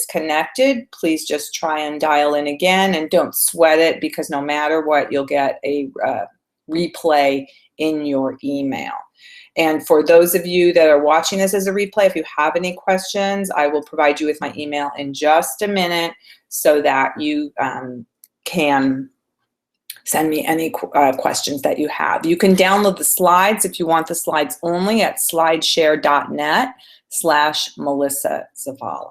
disconnected, please just try and dial in again, and don't sweat it, because no matter what, you'll get a replay in your email. And for those of you that are watching this as a replay, if you have any questions, I will provide you with my email in just a minute so that you can send me any questions that you have. You can download the slides if you want the slides only at slideshare.net/Melissa Zavala.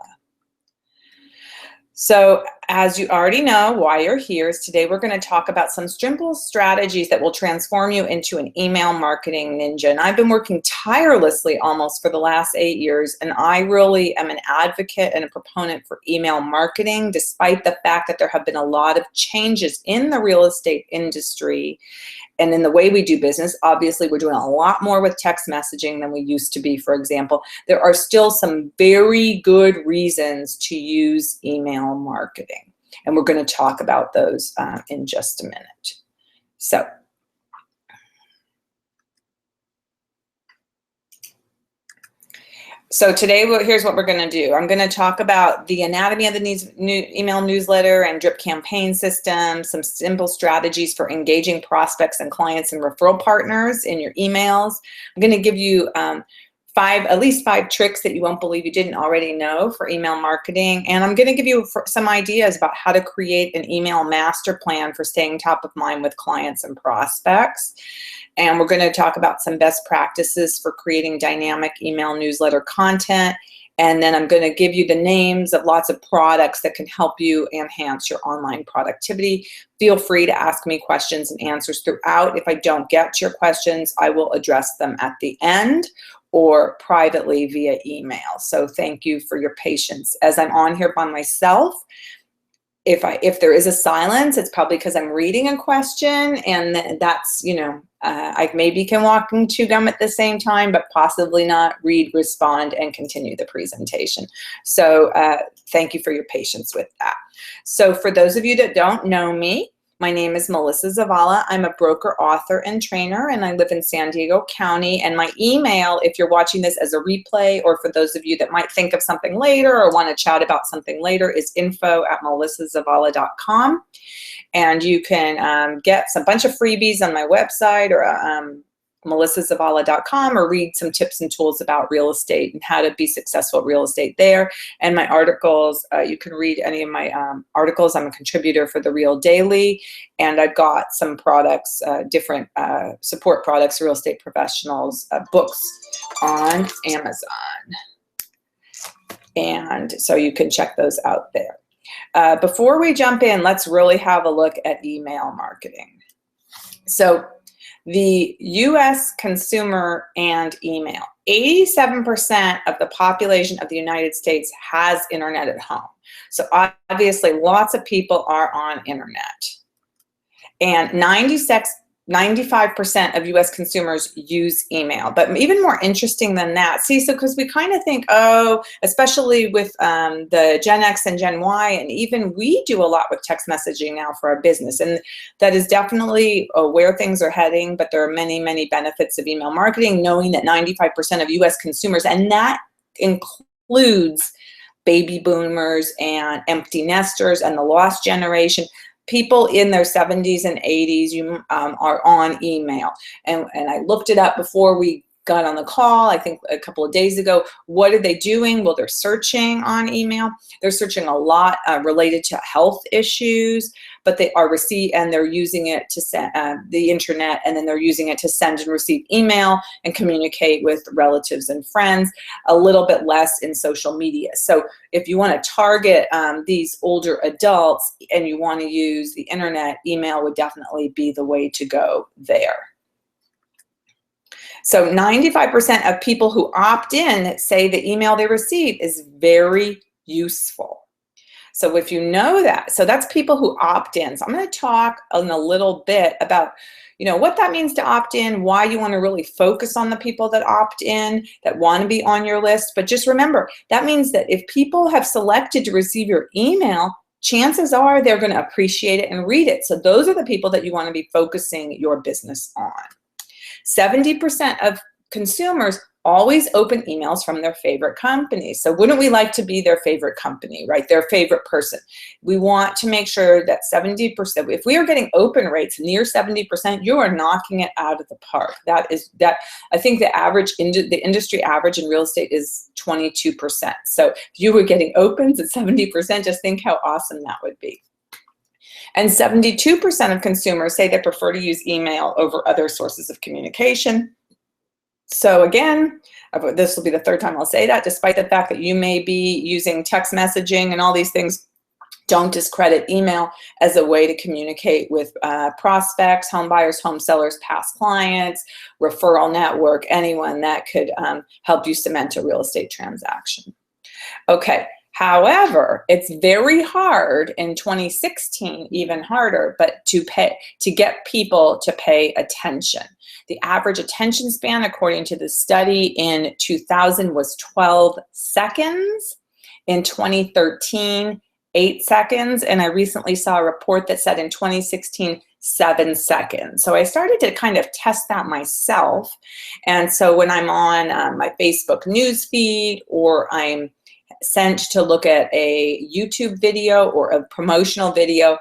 So as you already know, why you're here is today we're going to talk about some simple strategies that will transform you into an email marketing ninja. And I've been working tirelessly almost for the last 8 years, and I really am an advocate and a proponent for email marketing, despite the fact that there have been a lot of changes in the real estate industry and in the way we do business. Obviously, we're doing a lot more with text messaging than we used to be, for example. There are still some very good reasons to use email marketing, and we're going to talk about those in just a minute. So today, here's what we're going to do. I'm going to talk about the anatomy of the new email newsletter and drip campaign system, some simple strategies for engaging prospects and clients and referral partners in your emails. I'm going to give you at least five tricks that you won't believe you didn't already know for email marketing. And I'm going to give you some ideas about how to create an email master plan for staying top of mind with clients and prospects. And we're going to talk about some best practices for creating dynamic email newsletter content. And then I'm going to give you the names of lots of products that can help you enhance your online productivity. Feel free to ask me questions and answers throughout. If I don't get to your questions, I will address them at the end or privately via email. So thank you for your patience. As I'm on here by myself, if there is a silence, it's probably because I'm reading a question, and that's, I maybe can walk and chew gum at the same time, but possibly not read, respond, and continue the presentation. So thank you for your patience with that. So for those of you that don't know me, my name is Melissa Zavala. I'm a broker, author, and trainer, and I live in San Diego County. And my email, if you're watching this as a replay, or for those of you that might think of something later or want to chat about something later, is info@melissazavala.com. And you can get a bunch of freebies on my website, or melissazavala.com, or read some tips and tools about real estate and how to be successful at real estate there. And my articles, you can read any of my articles. I'm a contributor for The Real Daily, and I've got some products, different support products for real estate professionals, books on Amazon. And so you can check those out there. Before we jump in, let's really have a look at email marketing. So the U.S. consumer and email. 87% of the population of the United States has internet at home. So obviously lots of people are on internet. And 95% of U.S. consumers use email. But even more interesting than that, because we kind of think, especially with the Gen X and Gen Y, and even we do a lot with text messaging now for our business. And that is definitely where things are heading, but there are many, many benefits of email marketing, knowing that 95% of U.S. consumers, and that includes baby boomers and empty nesters and the lost generation, people in their 70s and 80s are on email. And I looked it up before we got on the call, I think a couple of days ago. What are they doing? Well, they're searching on email. They're searching a lot related to health issues, but they're using it to send the internet, and then they're using it to send and receive email and communicate with relatives and friends, a little bit less in social media. So if you want to target these older adults and you want to use the internet, email would definitely be the way to go there. So 95% of people who opt in say the email they receive is very useful. So if you know that, so that's people who opt in. So I'm going to talk in a little bit about, what that means to opt in, why you want to really focus on the people that opt in, that want to be on your list. But just remember, that means that if people have selected to receive your email, chances are they're going to appreciate it and read it. So those are the people that you want to be focusing your business on. 70% of consumers always open emails from their favorite company. So wouldn't we like to be their favorite company, right? Their favorite person. We want to make sure that 70%, if we are getting open rates near 70%, you are knocking it out of the park. I think the industry average in real estate is 22%. So if you were getting opens at 70%, just think how awesome that would be. And 72% of consumers say they prefer to use email over other sources of communication. So again, this will be the third time I'll say that, despite the fact that you may be using text messaging and all these things, don't discredit email as a way to communicate with prospects, home buyers, home sellers, past clients, referral network, anyone that could help you cement a real estate transaction. Okay. However, it's very hard in 2016, even harder, but to get people to pay attention. The average attention span, according to the study in 2000, was 12 seconds. In 2013, 8 seconds. And I recently saw a report that said in 2016, 7 seconds. So I started to kind of test that myself. And so when I'm on my Facebook news feed, or I'm sent to look at a YouTube video or a promotional video,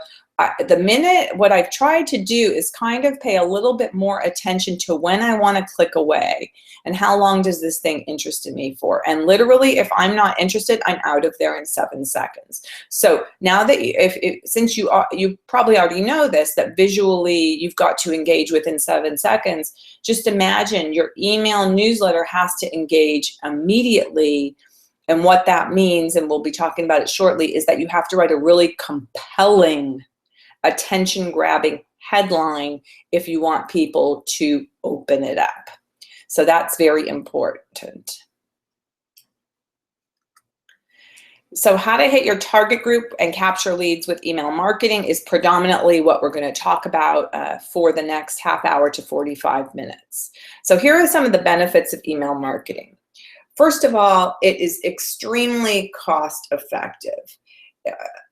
what I've tried to do is kind of pay a little bit more attention to when I want to click away and how long does this thing interest me for. And literally, if I'm not interested, I'm out of there in 7 seconds. So now that since you probably already know this, that visually you've got to engage within 7 seconds, just imagine your email newsletter has to engage immediately. And what that means, and we'll be talking about it shortly, is that you have to write a really compelling, attention-grabbing headline if you want people to open it up. So that's very important. So how to hit your target group and capture leads with email marketing is predominantly what we're going to talk about for the next half hour to 45 minutes. So here are some of the benefits of email marketing. First of all, it is extremely cost effective.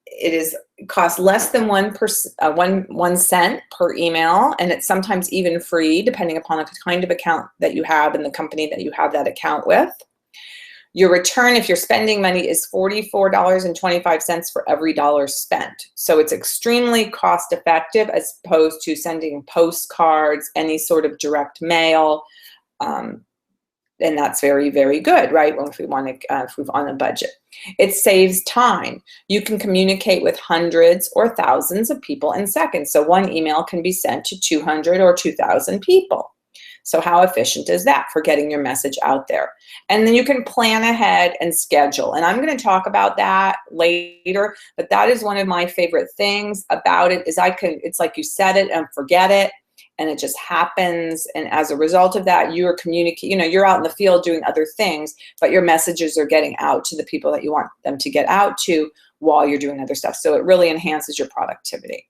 It costs less than 1 cent per email, and it's sometimes even free depending upon the kind of account that you have and the company that you have that account with. Your return, if you're spending money, is $44.25 for every dollar spent. So it's extremely cost effective as opposed to sending postcards, any sort of direct mail. And that's very, very good, right? If we want to, if we're on a budget. It saves time. You can communicate with hundreds or thousands of people in seconds. So one email can be sent to 200 or 2,000 people. So how efficient is that for getting your message out there? And then you can plan ahead and schedule. And I'm going to talk about that later, but that is one of my favorite things about it is it's like you set it and forget it. And it just happens. And as a result of that, you're communicating, you're out in the field doing other things, but your messages are getting out to the people that you want them to get out to while you're doing other stuff. So it really enhances your productivity.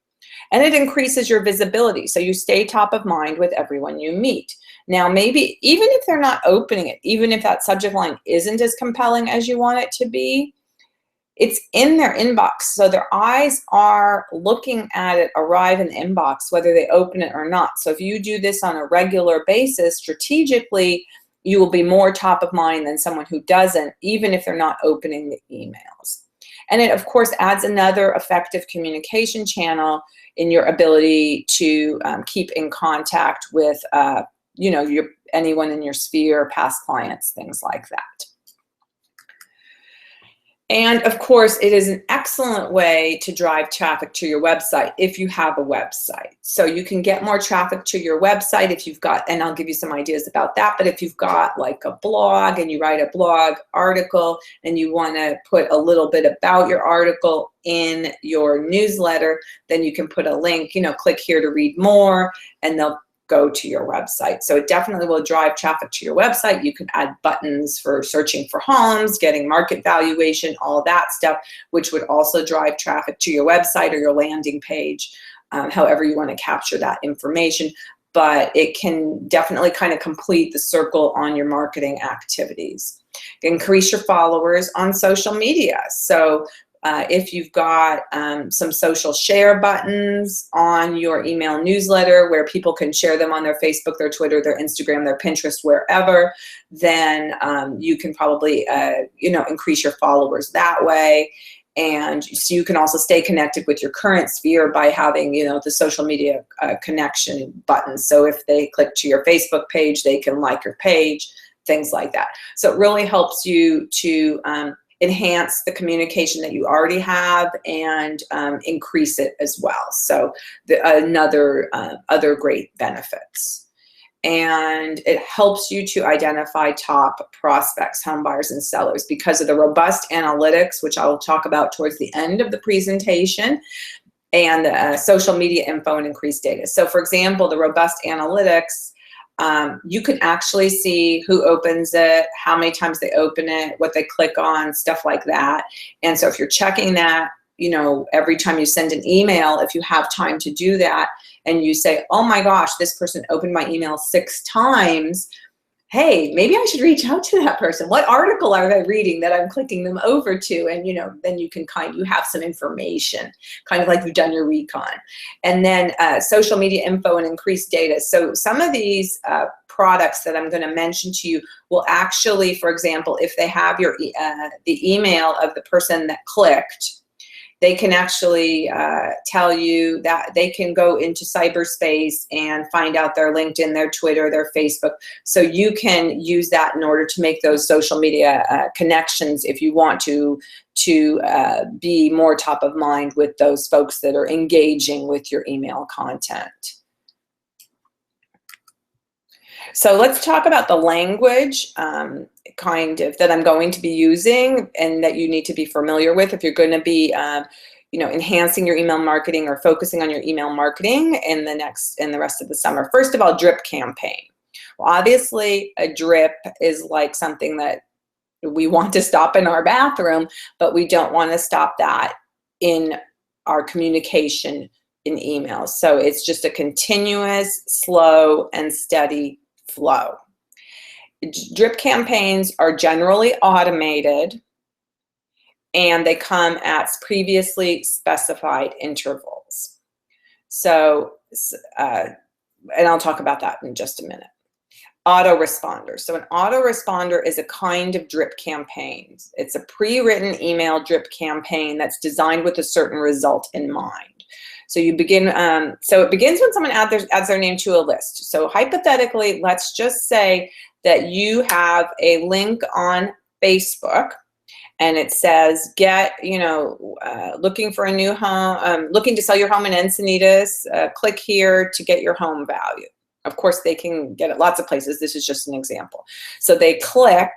And it increases your visibility. So you stay top of mind with everyone you meet. Now, maybe even if they're not opening it, even if that subject line isn't as compelling as you want it to be, it's in their inbox. So their eyes are looking at it arrive in the inbox, whether they open it or not. So if you do this on a regular basis, strategically, you will be more top of mind than someone who doesn't, even if they're not opening the emails. And it, of course, adds another effective communication channel in your ability to keep in contact with, anyone in your sphere, past clients, things like that. And of course, it is an excellent way to drive traffic to your website if you have a website. So you can get more traffic to your website if you've got, and I'll give you some ideas about that, but if you've got like a blog and you write a blog article and you want to put a little bit about your article in your newsletter, then you can put a link, click here to read more, and they'll go to your website. So it definitely will drive traffic to your website. You can add buttons for searching for homes, getting market valuation, all that stuff, which would also drive traffic to your website or your landing page, however you want to capture that information. But it can definitely kind of complete the circle on your marketing activities. Increase your followers on social media. So if you've got some social share buttons on your email newsletter where people can share them on their Facebook, their Twitter, their Instagram, their Pinterest, wherever, then you can probably, increase your followers that way. And so you can also stay connected with your current sphere by having, the social media connection buttons. So if they click to your Facebook page, they can like your page, things like that. So it really helps you to enhance the communication that you already have and increase it as well. So other great benefits. And it helps you to identify top prospects, home buyers and sellers, because of the robust analytics, which I will talk about towards the end of the presentation, and social media info and increased data. So for example, the robust analytics, you can actually see who opens it, how many times they open it, what they click on, stuff like that. And so if you're checking that, every time you send an email, if you have time to do that, and you say, oh my gosh, this person opened my email 6 times. Hey, maybe I should reach out to that person. What article are they reading that I'm clicking them over to? And, then you can you have some information, kind of like you've done your recon. And then social media info and increased data. So some of these products that I'm going to mention to you will actually, for example, if they have the email of the person that clicked, they can actually tell you that they can go into cyberspace and find out their LinkedIn, their Twitter, their Facebook. So you can use that in order to make those social media connections if you want to be more top of mind with those folks that are engaging with your email content. So let's talk about the language that I'm going to be using and that you need to be familiar with if you're going to be enhancing your email marketing or focusing on your email marketing in the rest of the summer. First of all, drip campaign. Well, obviously a drip is like something that we want to stop in our bathroom, but we don't want to stop that in our communication in emails. So it's just a continuous, slow, and steady flow. Drip campaigns are generally automated and they come at previously specified intervals. So, and I'll talk about that in just a minute. Autoresponder. So an autoresponder is a kind of drip campaign. It's a pre-written email drip campaign that's designed with a certain result in mind. So you begin, so it begins when someone adds their name to a list. So hypothetically, let's just say that you have a link on Facebook and it says, looking for a new home, looking to sell your home in Encinitas, click here to get your home value. Of course, they can get it lots of places. This is just an example. So they click,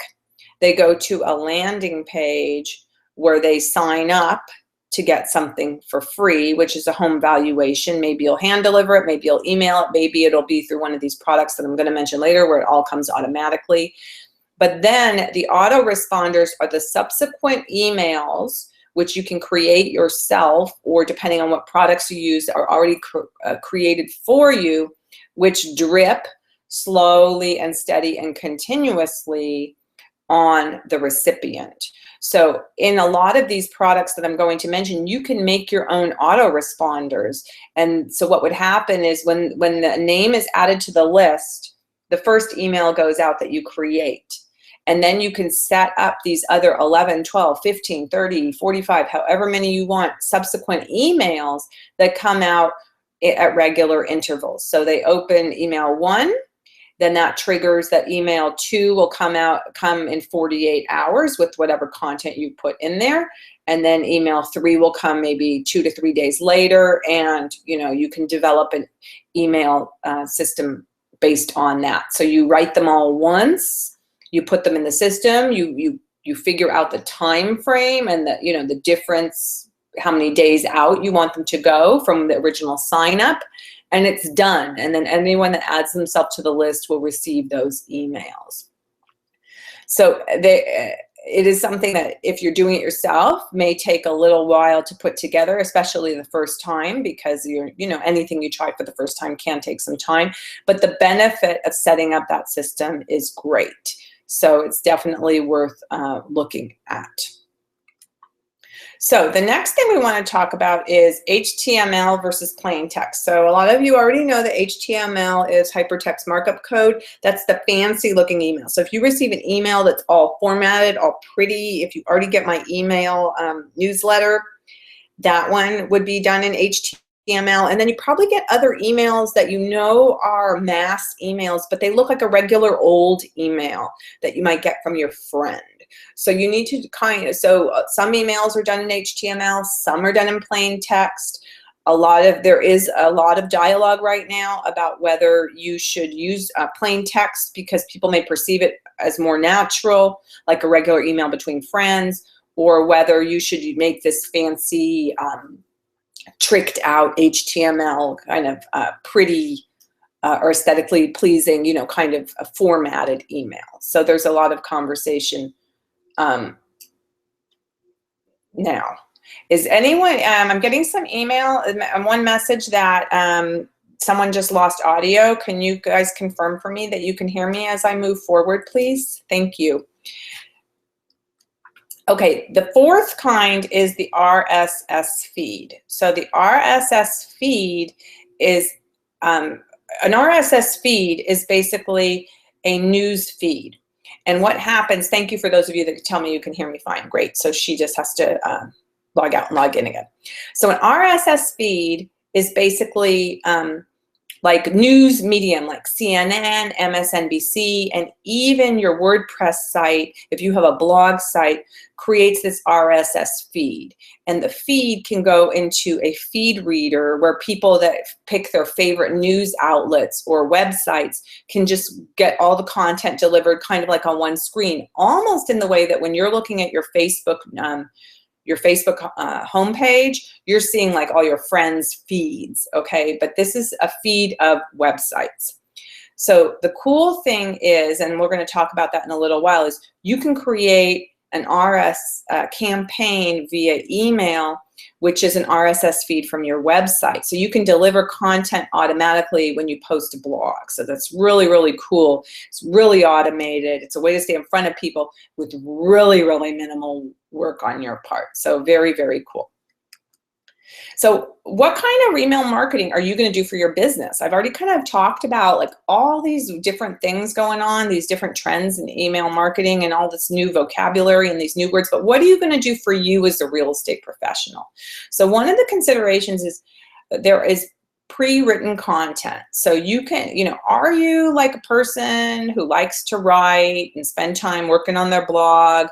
they go to a landing page where they sign up to get something for free, which is a home valuation. Maybe you'll hand deliver it, maybe you'll email it, maybe it'll be through one of these products that I'm going to mention later where it all comes automatically. But then the autoresponders are the subsequent emails which you can create yourself, or depending on what products you use are already created for you, which drip slowly and steady and continuously on the recipient. So in a lot of these products that I'm going to mention, you can make your own autoresponders. And so what would happen is when the name is added to the list, the first email goes out that you create. And then you can set up these other 11, 12, 15, 30, 45, however many you want, subsequent emails that come out at regular intervals. So they open email 1, then that triggers that email 2 will come in 48 hours with whatever content you put in there. And then email 3 will come maybe 2 to 3 days later. And you can develop an email system based on that. So you write them all once, you put them in the system, you figure out the time frame and the difference, how many days out you want them to go from the original sign up. And it's done. And then anyone that adds themselves to the list will receive those emails. So it is something that if you're doing it yourself may take a little while to put together, especially the first time, because anything you try for the first time can take some time. But the benefit of setting up that system is great. So it's definitely worth looking at. So the next thing we want to talk about is HTML versus plain text. So a lot of you already know that HTML is hypertext markup code. That's the fancy looking email. So if you receive an email that's all formatted, all pretty, if you already get my email newsletter, that one would be done in HTML. And then you probably get other emails that you know are mass emails, but they look like a regular old email that you might get from your friend. So you need to some emails are done in HTML, some are done in plain text. There is a lot of dialogue right now about whether you should use plain text because people may perceive it as more natural, like a regular email between friends, or whether you should make this fancy, tricked out HTML kind of pretty or aesthetically pleasing, kind of a formatted email. So there's a lot of conversation now. Is anyone, I'm getting some email, one message that someone just lost audio. Can you guys confirm for me that you can hear me as I move forward, please? Thank you. Okay, the fourth kind is the RSS feed. So the RSS feed is, an RSS feed is basically a news feed. And what happens, thank you for those of you that tell me you can hear me fine, great. So she just has to log out and log in again. So an RSS feed is basically like news medium like CNN, MSNBC, and even your WordPress site, if you have a blog site, creates this RSS feed. And the feed can go into a feed reader where people that pick their favorite news outlets or websites can just get all the content delivered kind of like on one screen, almost in the way that when you're looking at your Facebook homepage, you're seeing like all your friends' feeds, okay? But this is a feed of websites. So the cool thing is, and we're going to talk about that in a little while, is you can create an RS campaign via email, which is an RSS feed from your website. So you can deliver content automatically when you post a blog. So that's really, really cool. It's really automated. It's a way to stay in front of people with really, really minimal work on your part. So very, very cool. So what kind of email marketing are you going to do for your business? I've already kind of talked about like all these different things going on, these different trends in email marketing and all this new vocabulary and these new words, but what are you going to do for you as a real estate professional? So one of the considerations is there is pre-written content. So you can, are you like a person who likes to write and spend time working on their blog?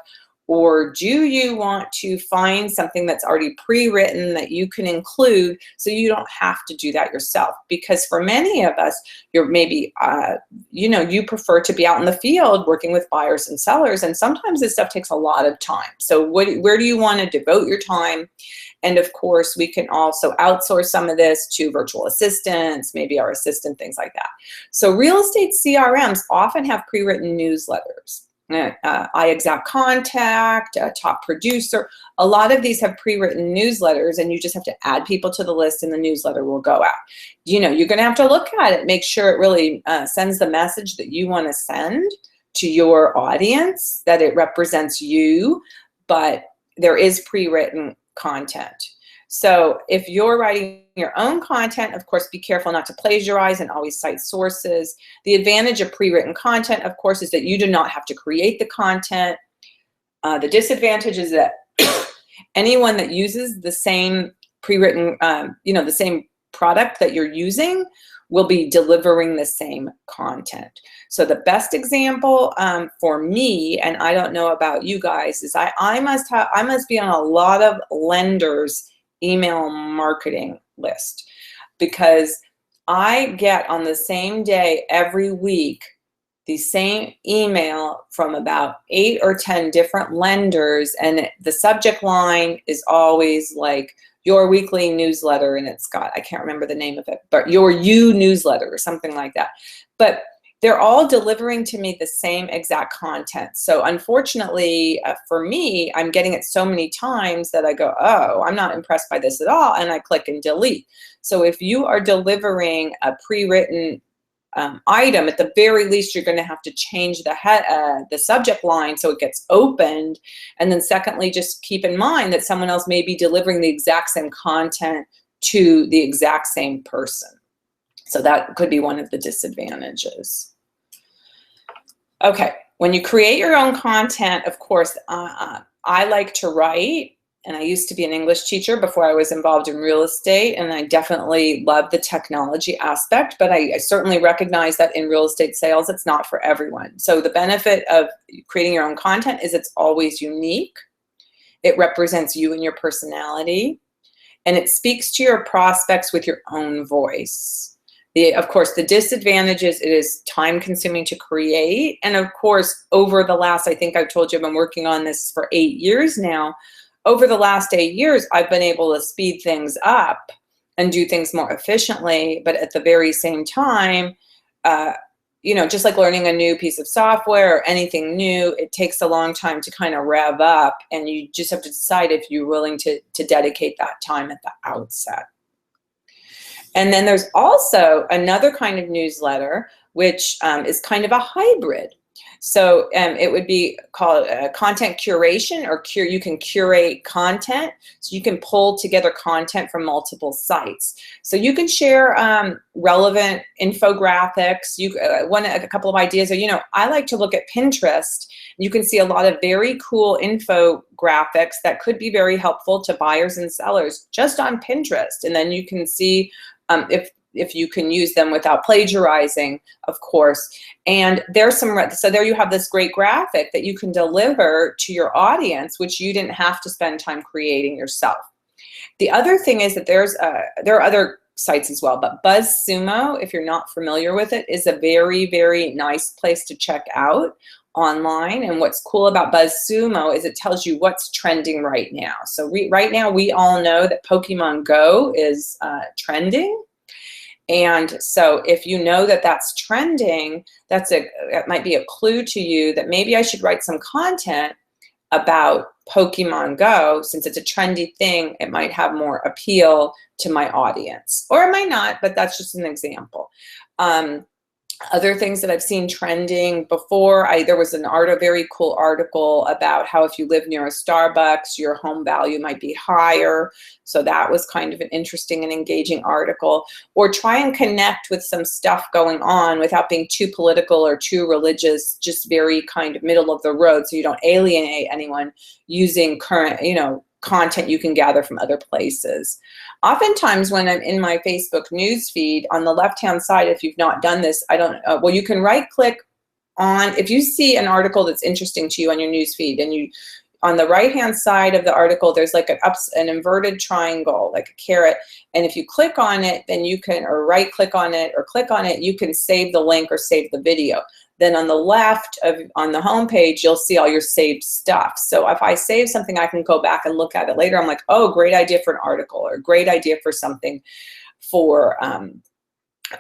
Or do you want to find something that's already pre-written that you can include so you don't have to do that yourself? Because for many of us, you're maybe, you prefer to be out in the field working with buyers and sellers, and sometimes this stuff takes a lot of time. So where do you want to devote your time? And of course, we can also outsource some of this to virtual assistants, maybe our assistant, things like that. So real estate CRMs often have pre-written newsletters. iExact Contact, Top Producer. A lot of these have pre-written newsletters, and you just have to add people to the list and the newsletter will go out. You're going to have to look at it, make sure it really sends the message that you want to send to your audience, that it represents you, but there is pre-written content. So if you're writing your own content, of course, be careful not to plagiarize and always cite sources. The advantage of pre-written content, of course, is that you do not have to create the content. The disadvantage is that anyone that uses the same pre-written, the same product that you're using will be delivering the same content. So the best example for me, and I don't know about you guys, is I must be on a lot of lenders' email marketing list, because I get on the same day every week the same email from about 8 or 10 different lenders, and the subject line is always like your weekly newsletter, and it's got, I can't remember the name of it, but your newsletter or something like that. But they're all delivering to me the same exact content. So unfortunately for me, I'm getting it so many times that I go, oh, I'm not impressed by this at all, and I click and delete. So if you are delivering a pre-written item, at the very least, you're going to have to change the subject line so it gets opened. And then secondly, just keep in mind that someone else may be delivering the exact same content to the exact same person. So that could be one of the disadvantages. Okay, when you create your own content, of course, I like to write. And I used to be an English teacher before I was involved in real estate, and I definitely love the technology aspect, but I certainly recognize that in real estate sales, it's not for everyone. So the benefit of creating your own content is it's always unique. It represents you and your personality, and it speaks to your prospects with your own voice. Of course, the disadvantages, it is time consuming to create. And of course, over the last, I think I've told you, I've been working on this for 8 years now. Over the last 8 years, I've been able to speed things up and do things more efficiently, but at the very same time, you know, just like learning a new piece of software or anything new, it takes a long time to kind of rev up, and you just have to decide if you're willing to dedicate that time at the outset. And then there's also another kind of newsletter, which is kind of a hybrid. So it would be called content curation, or you can curate content. So you can pull together content from multiple sites. So you can share relevant infographics. A couple of ideas are, you know, I like to look at Pinterest. You can see a lot of very cool infographics that could be very helpful to buyers and sellers just on Pinterest. And then you can see if you can use them without plagiarizing, of course. And there's so there you have this great graphic that you can deliver to your audience, which you didn't have to spend time creating yourself. The other thing is that there are other sites as well, but BuzzSumo, if you're not familiar with it, is a very, very nice place to check out online. And what's cool about BuzzSumo is it tells you what's trending right now. So right now, we all know that Pokemon Go is trending. And so if you know that that's trending, it might be a clue to you that maybe I should write some content about Pokemon Go. Since it's a trendy thing, it might have more appeal to my audience. Or it might not, but that's just an example. Other things that I've seen trending before, there was a very cool article about how if you live near a Starbucks, your home value might be higher. So that was kind of an interesting and engaging article. Or try and connect with some stuff going on without being too political or too religious, just very kind of middle of the road so you don't alienate anyone, using current, you know, content you can gather from other places. Oftentimes when I'm in my Facebook news feed, on the left-hand side, if you've not done this, well, you can right-click on, if you see an article that's interesting to you on your news feed, and on the right-hand side of the article, there's like an inverted triangle, like a carrot, and if you click on it, then you can, or right-click on it, or click on it, you can save the link or save the video. Then on the left on the home page, you'll see all your saved stuff. So if I save something, I can go back and look at it later. I'm like, oh, great idea for an article, or great idea for something for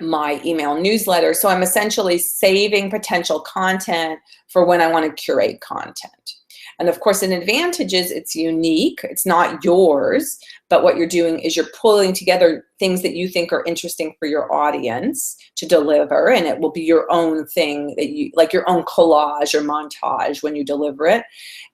my email newsletter. So I'm essentially saving potential content for when I want to curate content. And of course, an advantage is it's unique. It's not yours, but what you're doing is you're pulling together things that you think are interesting for your audience to deliver, and it will be your own thing, that you like, your own collage or montage when you deliver it.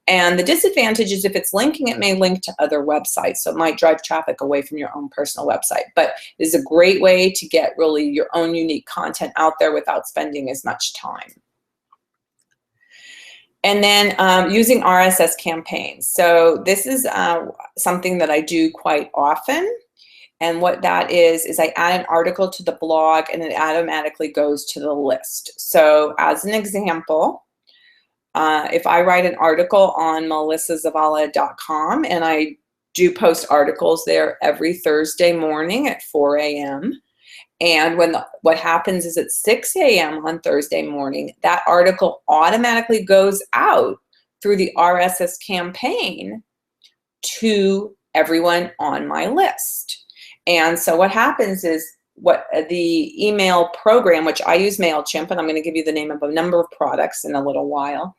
And the disadvantage is if it's linking, it may link to other websites, so it might drive traffic away from your own personal website. But it is a great way to get really your own unique content out there without spending as much time. And then using RSS campaigns. So this is something that I do quite often. And what that is I add an article to the blog, and it automatically goes to the list. So as an example, if I write an article on melissazavala.com, and I do post articles there every Thursday morning at 4 a.m., and what happens is at 6 a.m. on Thursday morning, that article automatically goes out through the RSS campaign to everyone on my list. And so what happens is what the email program, which I use MailChimp, and I'm going to give you the name of a number of products in a little while.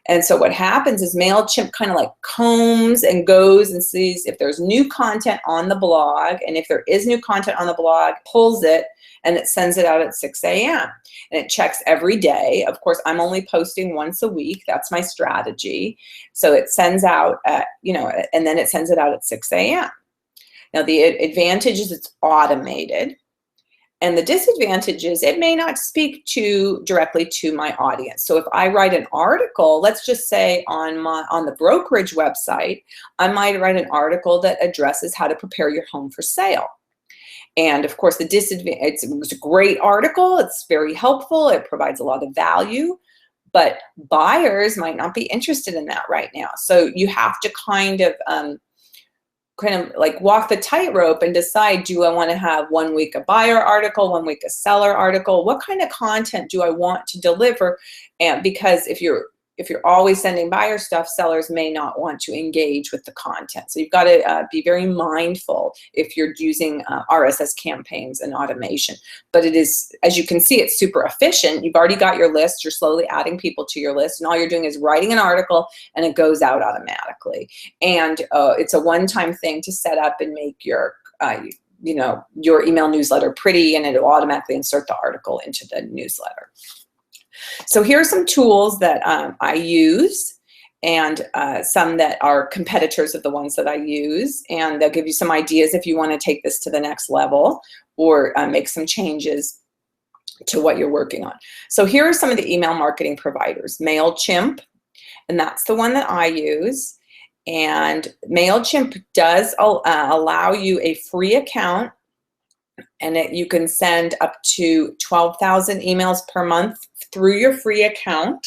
And so what happens is MailChimp kind of like combs and goes and sees if there's new content on the blog, and if there is new content on the blog, pulls it, and it sends it out at 6 a.m. And it checks every day. Of course, I'm only posting once a week. That's my strategy. So it sends out at, and then it sends it out at 6 a.m. Now the advantage is it's automated. And the disadvantage is it may not speak directly to my audience. So if I write an article, let's just say on the brokerage website, I might write an article that addresses how to prepare your home for sale. And of course, it was a great article. It's very helpful. It provides a lot of value, but buyers might not be interested in that right now. So you have to kind of like walk the tightrope and decide, do I want to have 1 week a buyer article, 1 week a seller article? What kind of content do I want to deliver? And because if you're always sending buyer stuff, sellers may not want to engage with the content. So you've got to be very mindful if you're using RSS campaigns and automation. But it is, as you can see, it's super efficient. You've already got your list. You're slowly adding people to your list. And all you're doing is writing an article, and it goes out automatically. And it's a one-time thing to set up and make your email newsletter pretty, and it'll automatically insert the article into the newsletter. So here are some tools that I use, and some that are competitors of the ones that I use, and they'll give you some ideas if you want to take this to the next level or make some changes to what you're working on. So here are some of the email marketing providers. MailChimp, and that's the one that I use. And MailChimp does allow you a free account, and you can send up to 12,000 emails per month through your free account.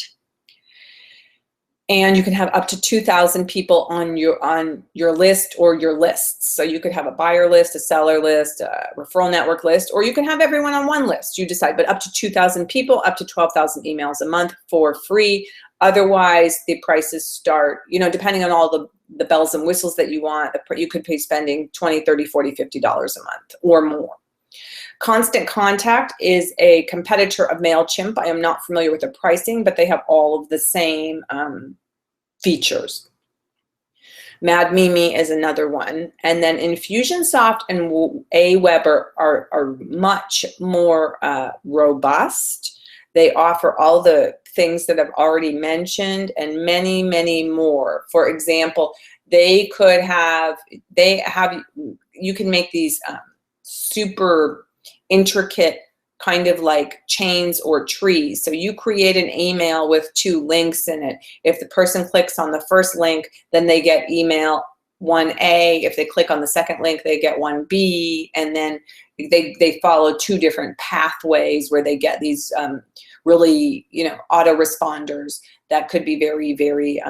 And you can have up to 2,000 people on your list or your lists. So you could have a buyer list, a seller list, a referral network list, or you can have everyone on one list. You decide, but up to 2,000 people, up to 12,000 emails a month for free. Otherwise, the prices start, depending on all the bells and whistles that you want, you could be spending $20, $30, $40, $50 a month or more. Constant Contact is a competitor of MailChimp. I am not familiar with the pricing, but they have all of the same features. MadMimi is another one. And then Infusionsoft and Aweber are much more robust. They offer all the things that I've already mentioned and many, many more. For example, you can make these super intricate kind of like chains or trees. So you create an email with 2 links in it. If the person clicks on the first link, then they get email 1A. If they click on the second link, they get 1B. And then they follow 2 different pathways where they get these really, autoresponders that could be very, very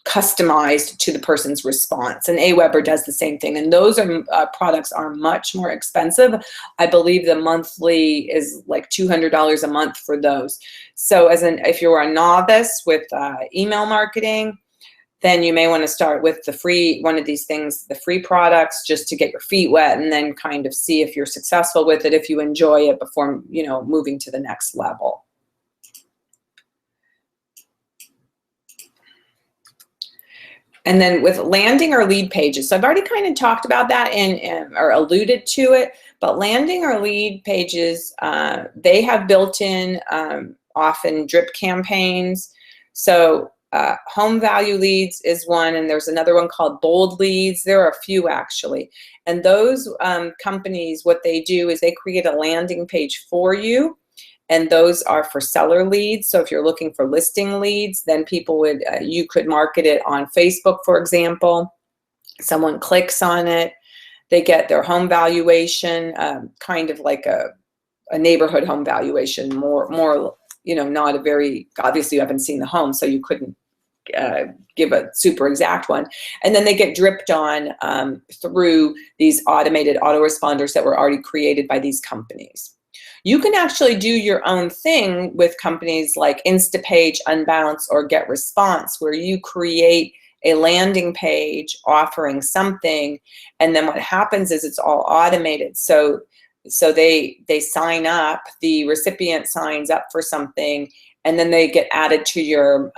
customized to the person's response. And Aweber does the same thing. And those products are much more expensive. I believe the monthly is like $200 a month for those. So if you're a novice with email marketing, then you may want to start with one of these things, the free products, just to get your feet wet, and then kind of see if you're successful with it, if you enjoy it, before moving to the next level. And then with landing or lead pages, so I've already kind of talked about that or alluded to it, but landing or lead pages, they have built-in often drip campaigns. So home value leads is one, and there's another one called bold leads. There are a few actually. And those companies, what they do is they create a landing page for you. And those are for seller leads. So if you're looking for listing leads, then you could market it on Facebook, for example. Someone clicks on it, they get their home valuation, kind of like a neighborhood home valuation, more, not a very, obviously you haven't seen the home, so you couldn't give a super exact one. And then they get dripped on through these automated autoresponders that were already created by these companies. You can actually do your own thing with companies like Instapage, Unbounce, or GetResponse, where you create a landing page offering something, and then what happens is it's all automated. So So they sign up, the recipient signs up for something, and then they get added to your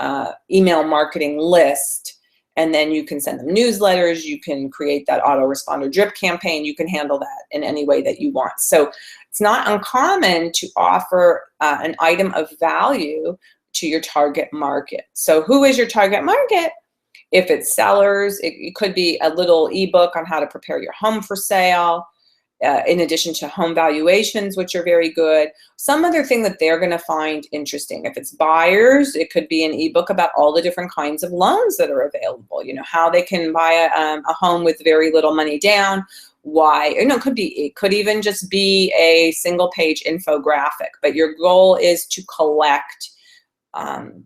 email marketing list. And then you can send them newsletters, you can create that autoresponder drip campaign, you can handle that in any way that you want. So it's not uncommon to offer an item of value to your target market. So who is your target market? If it's sellers, it could be a little ebook on how to prepare your home for sale, in addition to home valuations, which are very good. Some other thing that they're going to find interesting. If it's buyers, it could be an ebook about all the different kinds of loans that are available. You know, how they can buy a home with very little money down. Why? You know, it could even just be a single page infographic. But your goal is to collect the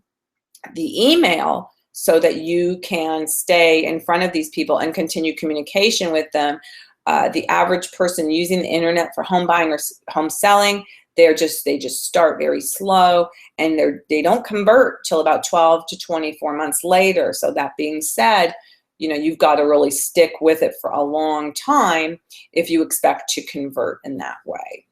email so that you can stay in front of these people and continue communication with them. The average person using the internet for home buying or home selling, they just start very slow, and they don't convert till about 12 to 24 months later. So that being said, you know, you've got to really stick with it for a long time if you expect to convert in that way.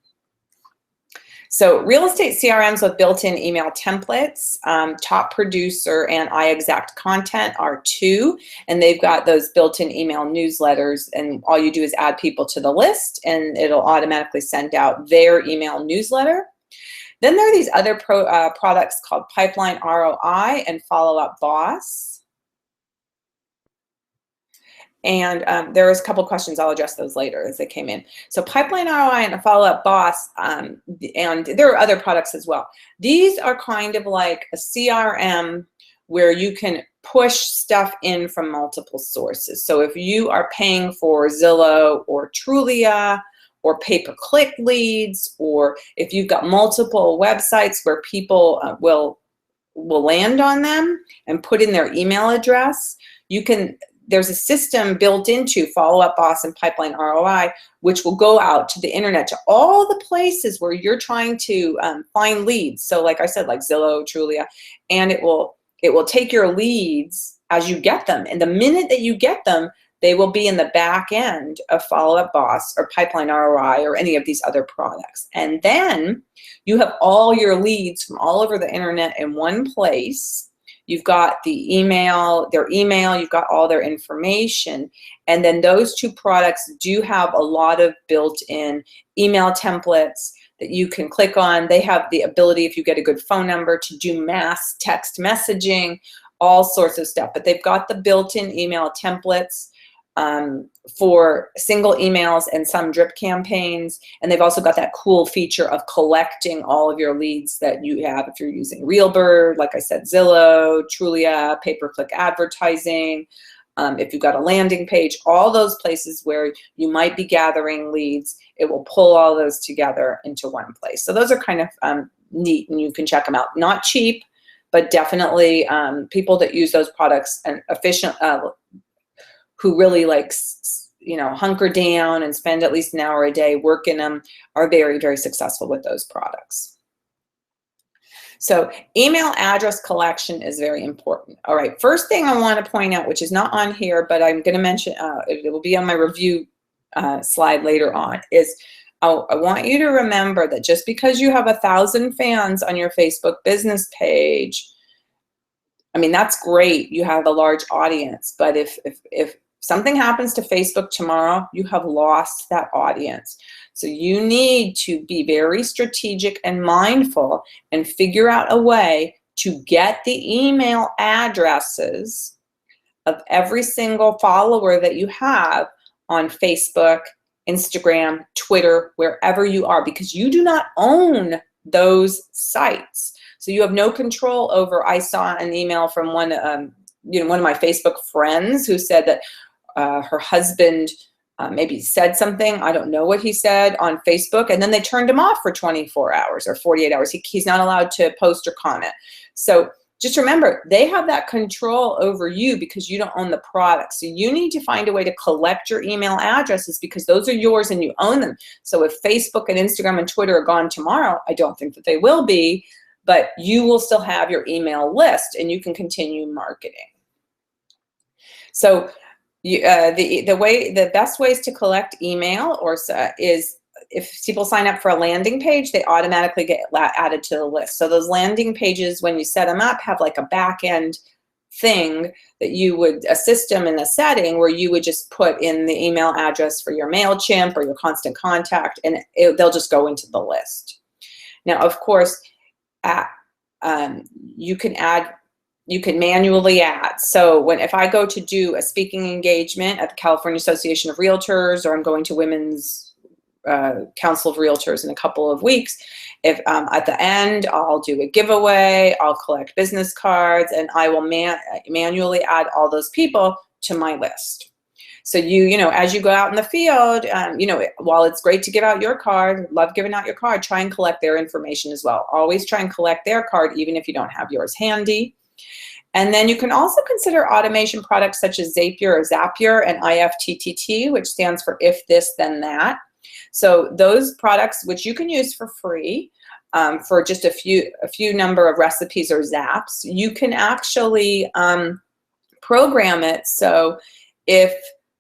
So real estate CRMs with built-in email templates, Top Producer and iExact Content are two, and they've got those built-in email newsletters, and all you do is add people to the list and it'll automatically send out their email newsletter. Then there are these other products called Pipeline ROI and Follow Up Boss. And there was a couple questions. I'll address those later as they came in. So Pipeline ROI and a Follow Up Boss, and there are other products as well. These are kind of like a CRM where you can push stuff in from multiple sources. So if you are paying for Zillow or Trulia or pay-per-click leads, or if you've got multiple websites where people will land on them and put in their email address, there's a system built into Follow Up Boss and Pipeline ROI, which will go out to the internet to all the places where you're trying to find leads. So like I said, like Zillow, Trulia, and it will take your leads as you get them. And the minute that you get them, they will be in the back end of Follow Up Boss or Pipeline ROI or any of these other products. And then you have all your leads from all over the internet in one place. You've got the email, you've got all their information. And then those two products do have a lot of built-in email templates that you can click on. They have the ability, if you get a good phone number, to do mass text messaging, all sorts of stuff. But they've got the built-in email templates for single emails and some drip campaigns. And they've also got that cool feature of collecting all of your leads that you have if you're using Realbird, like I said, Zillow, Trulia, pay-per-click advertising. If you've got a landing page, all those places where you might be gathering leads, it will pull all those together into one place. So those are kind of neat, and you can check them out. Not cheap, but definitely people that use those products and efficient, who really hunker down and spend at least an hour a day working them, are very, very successful with those products. So email address collection is very important. All right, first thing I want to point out, which is not on here, but I'm going to mention, it will be on my review slide later on, is I want you to remember that just because you have 1,000 fans on your Facebook business page, I mean, that's great. You have a large audience, but if something happens to Facebook tomorrow, you have lost that audience. So you need to be very strategic and mindful and figure out a way to get the email addresses of every single follower that you have on Facebook, Instagram, Twitter, wherever you are, because you do not own those sites. So you have no control over. I saw an email from one of my Facebook friends who said that her husband maybe said something, I don't know what he said, on Facebook, and then they turned him off for 24 hours or 48 hours. He's not allowed to post or comment. So just remember, they have that control over you because you don't own the product. So you need to find a way to collect your email addresses because those are yours and you own them. So if Facebook and Instagram and Twitter are gone tomorrow, I don't think that they will be, but you will still have your email list and you can continue marketing. So the best ways to collect email is if people sign up for a landing page, they automatically get added to the list. So those landing pages, when you set them up, have like a back end thing that you would, a system in a setting where you would just put in the email address for your MailChimp or your Constant Contact, and they'll just go into the list. Now, of course, you can manually add. So if I go to do a speaking engagement at the California Association of Realtors, or I'm going to Women's Council of Realtors in a couple of weeks, if at the end I'll do a giveaway, I'll collect business cards, and I will manually add all those people to my list. So you know, as you go out in the field, you know, while it's great to give out your card, love giving out your card, try and collect their information as well. Always try and collect their card, even if you don't have yours handy. And then you can also consider automation products such as Zapier and IFTTT, which stands for If This Then That. So those products, which you can use for free for just a few number of recipes or zaps, you can actually program it. So if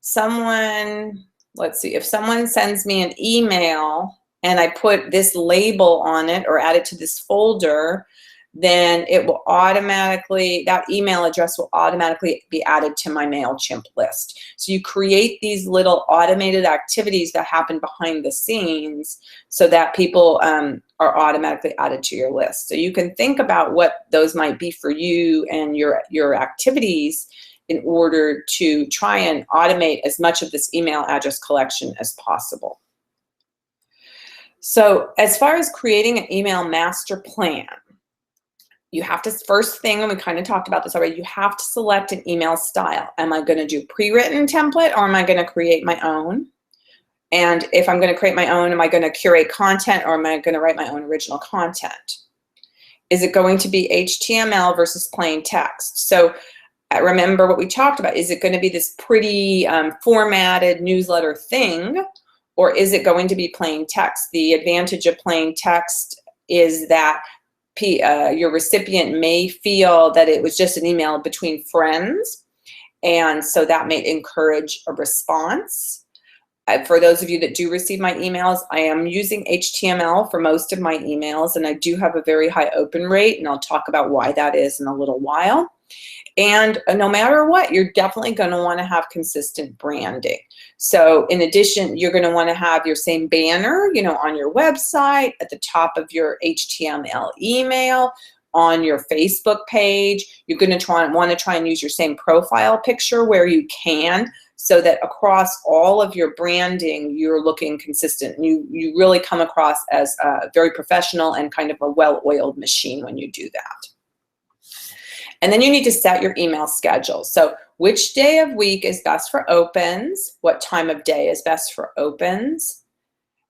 someone, let's see, if someone sends me an email and I put this label on it or add it to this folder, then it will automatically, that email address will automatically be added to my MailChimp list. So you create these little automated activities that happen behind the scenes so that people are automatically added to your list. So you can think about what those might be for you and your activities in order to try and automate as much of this email address collection as possible. So as far as creating an email master plan, you have to, first thing, and we kind of talked about this already, you have to select an email style. Am I going to do pre-written template, or am I going to create my own? And if I'm going to create my own, am I going to curate content, or am I going to write my own original content? Is it going to be HTML versus plain text? So remember what we talked about. Is it going to be this pretty formatted newsletter thing, or is it going to be plain text? The advantage of plain text is that your recipient may feel that it was just an email between friends, and so that may encourage a response. For those of you that do receive my emails, I am using HTML for most of my emails, and I do have a very high open rate, and I'll talk about why that is in a little while. And no matter what, you're definitely going to want to have consistent branding. So in addition, you're going to want to have your same banner, you know, on your website, at the top of your HTML email, on your Facebook page. You're going to want to try and use your same profile picture where you can, so that across all of your branding, you're looking consistent. You really come across as very professional and kind of a well-oiled machine when you do that. And then you need to set your email schedule. So which day of week is best for opens? What time of day is best for opens?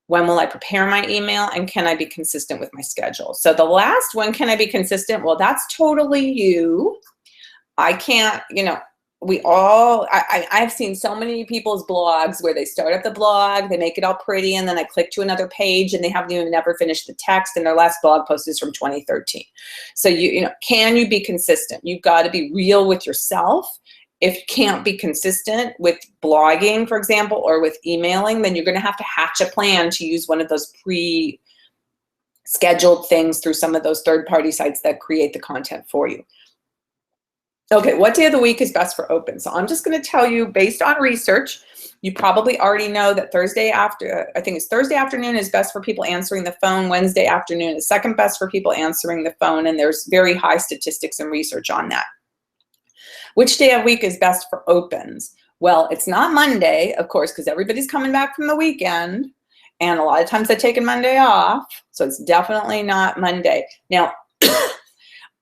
When will I prepare my email? And can I be consistent with my schedule? So the last one, can I be consistent? Well, that's totally you. I can't, you know, I've seen so many people's blogs where they start up the blog, they make it all pretty, and then I click to another page and they haven't even never finished the text, and their last blog post is from 2013. So you know, can you be consistent? You've got to be real with yourself. If you can't be consistent with blogging, for example, or with emailing, then you're going to have to hatch a plan to use one of those pre-scheduled things through some of those third-party sites that create the content for you. Okay, what day of the week is best for open? So I'm just going to tell you based on research. You probably already know that Thursday afternoon is best for people answering the phone. Wednesday afternoon is second best for people answering the phone, and there's very high statistics and research on that. Which day of week is best for opens? Well, it's not Monday, of course, because everybody's coming back from the weekend, and a lot of times they're taking Monday off, so it's definitely not Monday. Now,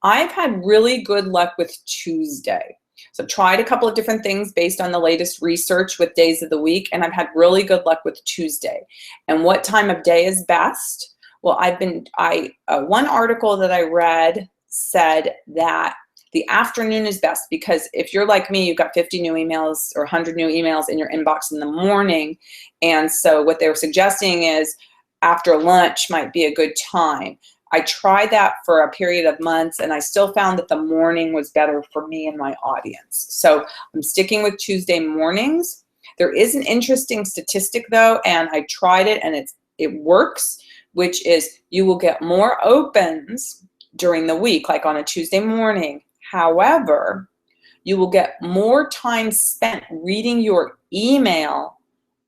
I've had really good luck with Tuesday. So I've tried a couple of different things based on the latest research with days of the week, and I've had really good luck with Tuesday. And what time of day is best? Well, one article that I read said that the afternoon is best, because if you're like me, you've got 50 new emails or 100 new emails in your inbox in the morning. And so what they were suggesting is after lunch might be a good time. I tried that for a period of months, and I still found that the morning was better for me and my audience. So I'm sticking with Tuesday mornings. There is an interesting statistic though, and I tried it, and it's it works, which is you will get more opens during the week, like on a Tuesday morning. However, you will get more time spent reading your email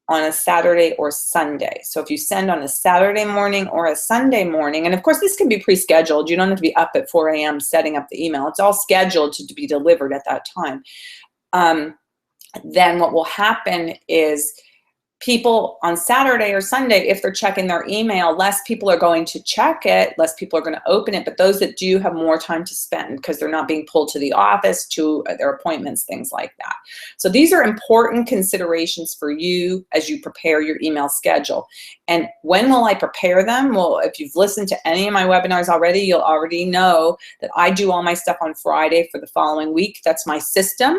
on a Saturday or Sunday. So if you send on a Saturday morning or a Sunday morning, and of course this can be pre-scheduled, you don't have to be up at 4 a.m. setting up the email. It's all scheduled to be delivered at that time. Then what will happen is people on Saturday or Sunday, if they're checking their email, less people are going to check it, less people are going to open it, but those that do have more time to spend because they're not being pulled to the office, to their appointments, things like that. So these are important considerations for you as you prepare your email schedule. And when will I prepare them? Well, if you've listened to any of my webinars already, you'll already know that I do all my stuff on Friday for the following week. That's my system.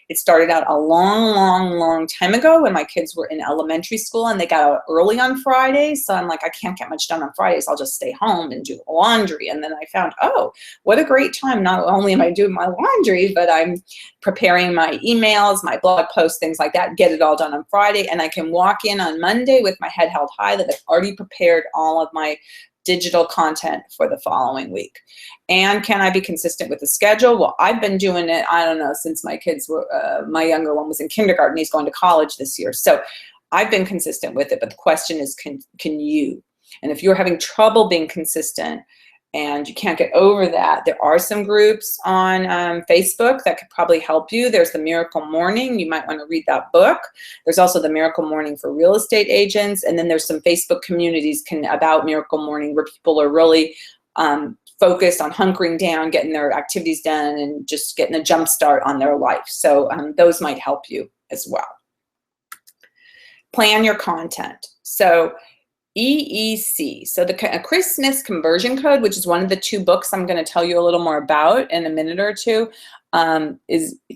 It started out a long time ago when my kids were in elementary school and they got out early on Fridays. So I'm like, I can't get much done on Fridays. I'll just stay home and do the laundry. And then I found, oh, what a great time. Not only am I doing my laundry, but I'm preparing my emails, my blog posts, things like that, get it all done on Friday. And I can walk in on Monday with my head held high that I've already prepared all of my digital content for the following week. And can I be consistent with the schedule? Well, I've been doing it, I don't know, since my kids were, my younger one was in kindergarten. He's going to college this year. So I've been consistent with it, but the question is, can you? And if you're having trouble being consistent and you can't get over that, there are some groups on Facebook that could probably help you. There's the Miracle Morning. You might want to read that book. There's also the Miracle Morning for real estate agents. And then there's some Facebook communities about Miracle Morning where people are really focused on hunkering down, getting their activities done, and just getting a jump start on their life. So those might help you as well. Plan your content. So EEC, so the Chris Smith's Conversion Code, which is one of the 2 books I'm going to tell you a little more about in a minute or two,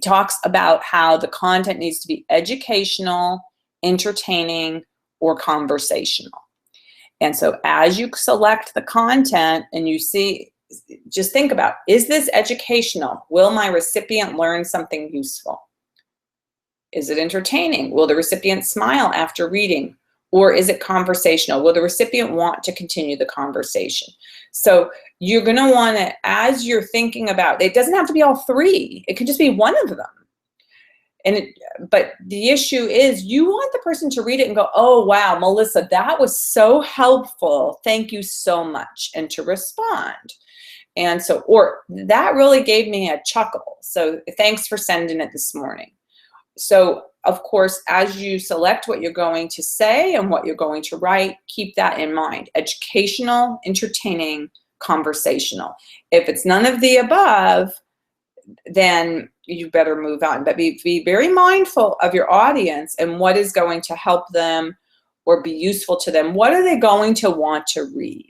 talks about how the content needs to be educational, entertaining, or conversational. And so as you select the content and you see, just think about, is this educational? Will my recipient learn something useful? Is it entertaining? Will the recipient smile after reading? Or is it conversational? Will the recipient want to continue the conversation? So you're going to want to, as you're thinking about, it doesn't have to be all 3. It could just be one of them. But the issue is you want the person to read it and go, oh, wow, Melissa, that was so helpful. Thank you so much. And to respond. And so, or that really gave me a chuckle. So thanks for sending it this morning. So, of course, as you select what you're going to say and what you're going to write, keep that in mind. Educational, entertaining, conversational. If it's none of the above, then you better move on. But be very mindful of your audience and what is going to help them or be useful to them. What are they going to want to read?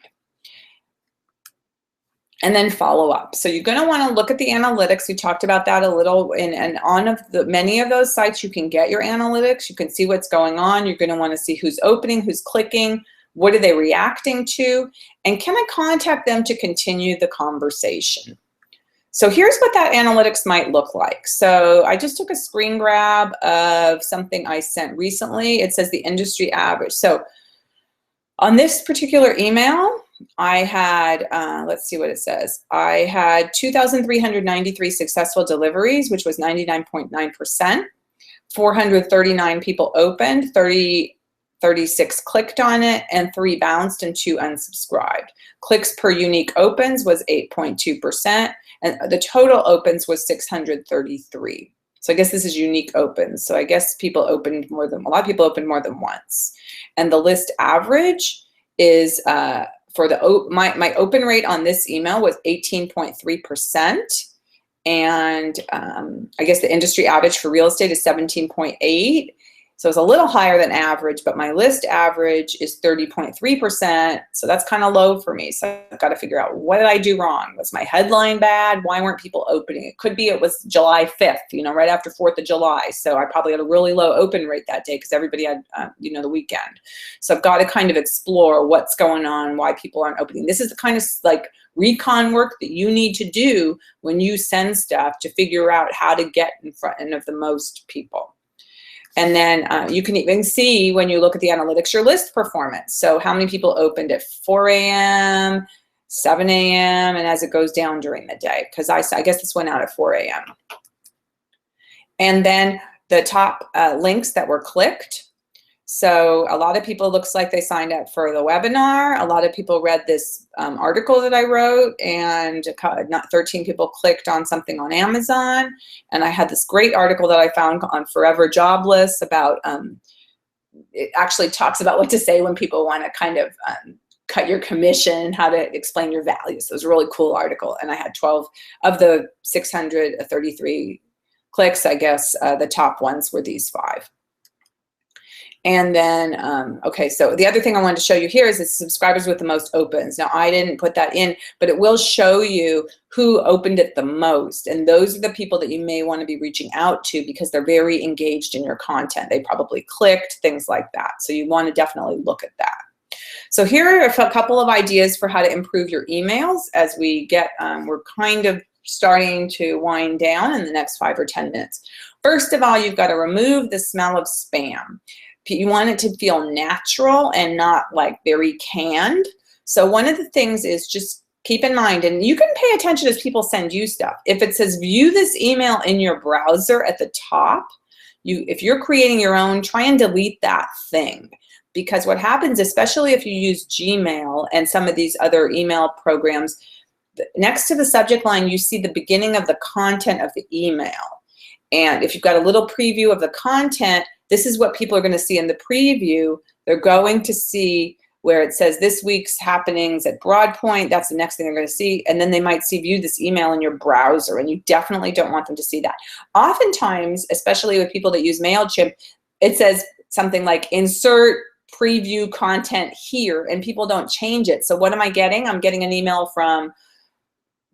And then follow up. So you're going to want to look at the analytics. We talked about that a little. And on many of those sites, you can get your analytics. You can see what's going on. You're going to want to see who's opening, who's clicking, what are they reacting to, and can I contact them to continue the conversation? So here's what that analytics might look like. So I just took a screen grab of something I sent recently. It says the industry average. So on this particular email, I had, let's see what it says. I had 2,393 successful deliveries, which was 99.9%. 439 people opened, 36 clicked on it, and 3 bounced and 2 unsubscribed. Clicks per unique opens was 8.2%, and the total opens was 633. So I guess this is unique opens. So I guess a lot of people opened more than once. And the list average is, for my open rate on this email was 18.3%. And I guess the industry average for real estate is 17.8. So it's a little higher than average, but my list average is 30.3%. So that's kind of low for me. So I've got to figure out, what did I do wrong? Was my headline bad? Why weren't people opening? It could be it was July 5th, right after 4th of July. So I probably had a really low open rate that day because everybody had, the weekend. So I've got to kind of explore what's going on, why people aren't opening. This is the kind of like recon work that you need to do when you send stuff to figure out how to get in front of the most people. And then you can even see when you look at the analytics, your list performance. So how many people opened at 4 a.m., 7 a.m., and as it goes down during the day, because I guess this went out at 4 a.m. And then the top links that were clicked. So a lot of people, looks like they signed up for the webinar. A lot of people read this article that I wrote, and 13 people clicked on something on Amazon. And I had this great article that I found on Forever Jobless about, it actually talks about what to say when people want to kind of cut your commission, how to explain your values. So it was a really cool article. And I had 12 of the 633 clicks, I guess. The top ones were these 5. And then, okay, so the other thing I wanted to show you here is the subscribers with the most opens. Now, I didn't put that in, but it will show you who opened it the most. And those are the people that you may want to be reaching out to because they're very engaged in your content. They probably clicked, things like that. So you want to definitely look at that. So here are a couple of ideas for how to improve your emails as we get, we're kind of starting to wind down in the next 5 or 10 minutes. First of all, you've got to remove the smell of spam. You want it to feel natural and not like very canned. So one of the things is just keep in mind, and you can pay attention as people send you stuff. If it says view this email in your browser at the top, if you're creating your own, try and delete that thing. Because what happens, especially if you use Gmail and some of these other email programs, next to the subject line, you see the beginning of the content of the email. And if you've got a little preview of the content, this is what people are going to see in the preview. They're going to see where it says this week's happenings at Broadpoint. That's the next thing they're going to see. And then they might see view this email in your browser, and you definitely don't want them to see that. Oftentimes, especially with people that use MailChimp, it says something like insert preview content here, and people don't change it. So what am I getting? I'm getting an email from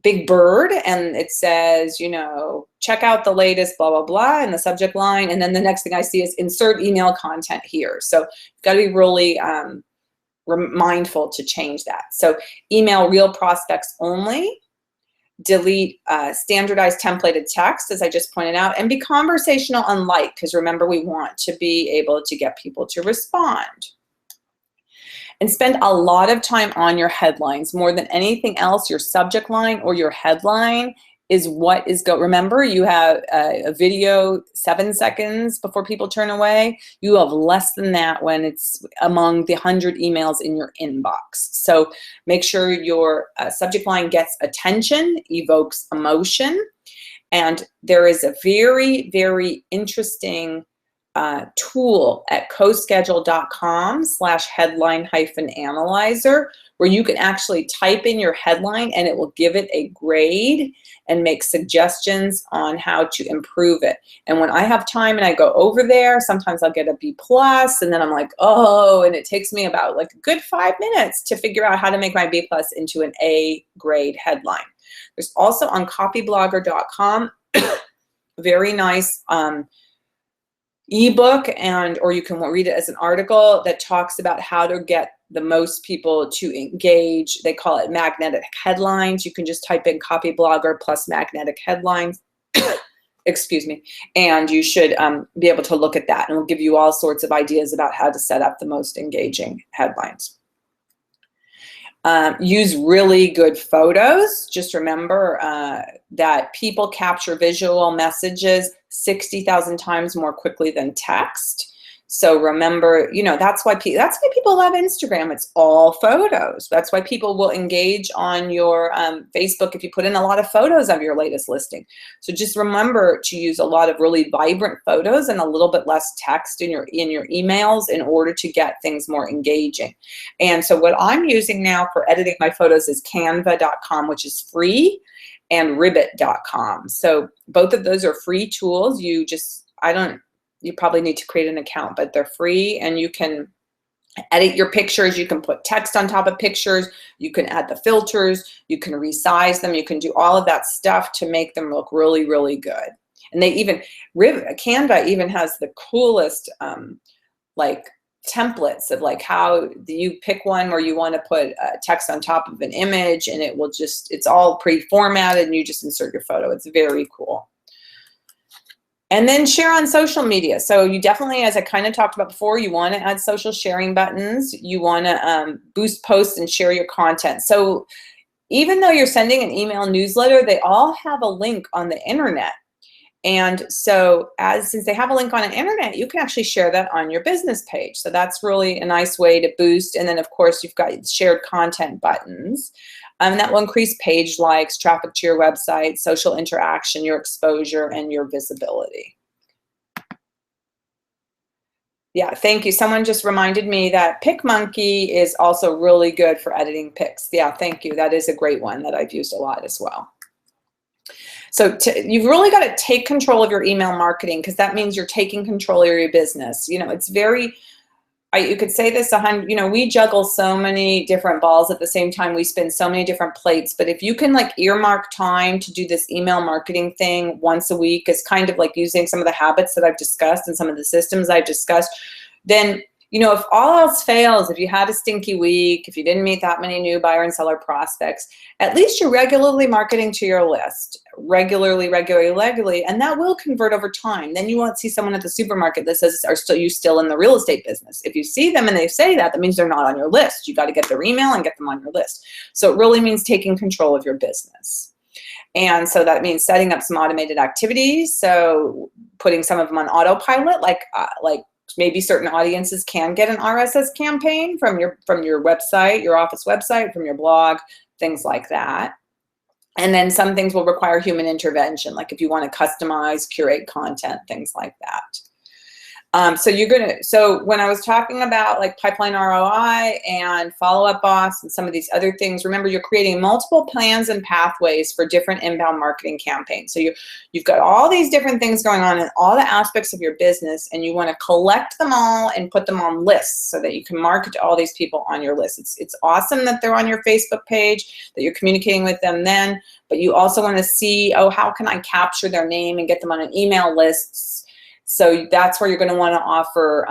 Big Bird, and it says, you know, check out the latest blah, blah, blah in the subject line. And then the next thing I see is insert email content here. So you've got to be really mindful to change that. So email real prospects only, delete standardized templated text, as I just pointed out, and be conversational and light, because remember, we want to be able to get people to respond. And spend a lot of time on your headlines. More than anything else, your subject line or your headline is what is remember, you have a video 7 seconds before people turn away. You have less than that when it's among the 100 emails in your inbox. So make sure your subject line gets attention, evokes emotion. And there is a very, very interesting tool at coschedule.com/headline-analyzer, where you can actually type in your headline and it will give it a grade and make suggestions on how to improve it. And when I have time and I go over there, sometimes I'll get a B+, and then I'm like, oh, and it takes me about like a good 5 minutes to figure out how to make my B+ into an A grade headline. There's also on copyblogger.com, very nice ebook, or you can read it as an article that talks about how to get the most people to engage. They call it magnetic headlines. You can just type in Copyblogger plus magnetic headlines, excuse me, and you should be able to look at that, and it will give you all sorts of ideas about how to set up the most engaging headlines. Use really good photos. Just remember that people capture visual messages 60,000 times more quickly than text. So remember, you know, that's why people love Instagram. It's all photos. That's why people will engage on your Facebook if you put in a lot of photos of your latest listing. So just remember to use a lot of really vibrant photos and a little bit less text in your emails in order to get things more engaging. And so what I'm using now for editing my photos is canva.com, which is free, and ribbit.com. So both of those are free tools. You probably need to create an account, but they're free, and you can edit your pictures. You can put text on top of pictures. You can add the filters. You can resize them. You can do all of that stuff to make them look really, really good. And Canva even has the coolest like templates of like how you pick one where you want to put text on top of an image, and it's all pre-formatted, and you just insert your photo. It's very cool. And then share on social media. So you definitely, as I kind of talked about before, you want to add social sharing buttons. You want to boost posts and share your content. So even though you're sending an email newsletter, they all have a link on the internet. And so since they have a link on the internet, you can actually share that on your business page. So that's really a nice way to boost. And then of course you've got shared content buttons. That will increase page likes, traffic to your website, social interaction, your exposure, and your visibility. Yeah, thank you. Someone just reminded me that PicMonkey is also really good for editing pics. Yeah, thank you. That is a great one that I've used a lot as well. So you've really got to take control of your email marketing, because that means you're taking control of your business. You know, it's very, you could say this 100, you know, we juggle so many different balls at the same time. We spin so many different plates. But if you can like earmark time to do this email marketing thing once a week, is kind of like using some of the habits that I've discussed and some of the systems I've discussed, then, you know, if all else fails, if you had a stinky week, if you didn't meet that many new buyer and seller prospects, at least you're regularly marketing to your list, regularly, and that will convert over time. Then you won't see someone at the supermarket that says, are you still in the real estate business? If you see them and they say that, that means they're not on your list. You got to get their email and get them on your list. So it really means taking control of your business. And so that means setting up some automated activities. So putting some of them on autopilot, like maybe certain audiences can get an RSS campaign from your website, your office website, from your blog, things like that. And then some things will require human intervention, like if you want to customize, curate content, things like that. So when I was talking about like pipeline ROI and follow-up boss and some of these other things, remember you're creating multiple plans and pathways for different inbound marketing campaigns. So you've got all these different things going on in all the aspects of your business, and you want to collect them all and put them on lists so that you can market to all these people on your list. It's awesome that they're on your Facebook page, that you're communicating with them then, but you also want to see, oh, how can I capture their name and get them on an email list? So that's where you're going to want to offer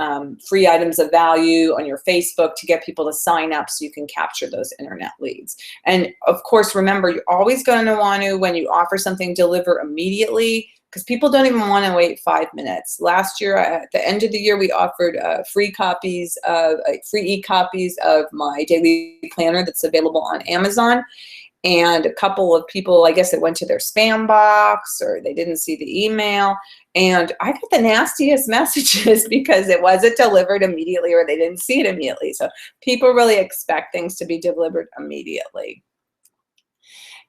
free items of value on your Facebook to get people to sign up so you can capture those internet leads. And of course, remember, you're always going to want to, when you offer something, deliver immediately, because people don't even want to wait 5 minutes. Last year, at the end of the year, we offered free e-copies of my daily planner that's available on Amazon. And a couple of people, I guess it went to their spam box or they didn't see the email. And I got the nastiest messages because it wasn't delivered immediately or they didn't see it immediately. So people really expect things to be delivered immediately.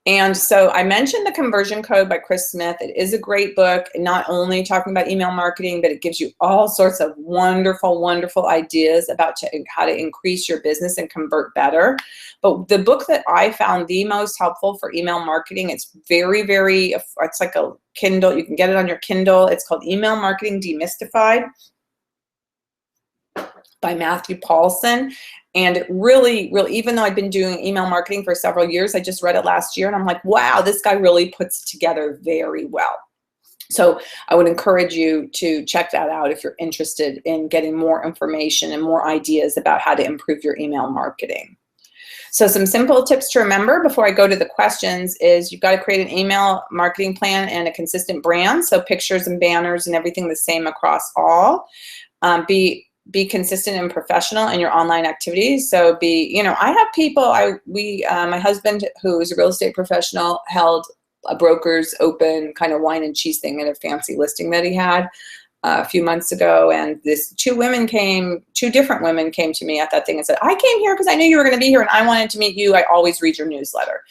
And so I mentioned The Conversion Code by Chris Smith. It is a great book, not only talking about email marketing, but it gives you all sorts of wonderful, wonderful ideas about how to increase your business and convert better. But the book that I found the most helpful for email marketing, it's very, very, it's like a Kindle. You can get it on your Kindle. It's called Email Marketing Demystified by Matthew Paulson. And it really, even though I've been doing email marketing for several years, I just read it last year and I'm like, wow, this guy really puts it together very well. So I would encourage you to check that out if you're interested in getting more information and more ideas about how to improve your email marketing. So some simple tips to remember before I go to the questions is you've got to create an email marketing plan and a consistent brand. So pictures and banners and everything the same across all. Be consistent and professional in your online activities. So I have people, my husband, who is a real estate professional, held a broker's open kind of wine and cheese thing at a fancy listing that he had a few months ago. And two different women came to me at that thing and said, I came here because I knew you were going to be here and I wanted to meet you. I always read your newsletter.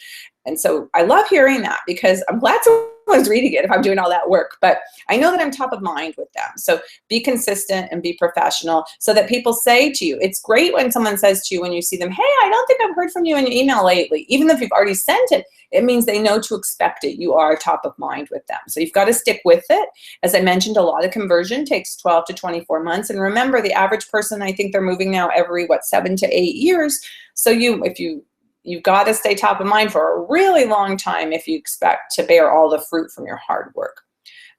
And so I love hearing that because I'm glad someone's reading it if I'm doing all that work, but I know that I'm top of mind with them. So be consistent and be professional so that people say to you, it's great when someone says to you when you see them, hey, I don't think I've heard from you in your email lately. Even if you've already sent it, it means they know to expect it. You are top of mind with them. So you've got to stick with it. As I mentioned, a lot of conversion takes 12 to 24 months. And remember, the average person, I think they're moving now every, 7 to 8 years. So you've got to stay top of mind for a really long time if you expect to bear all the fruit from your hard work.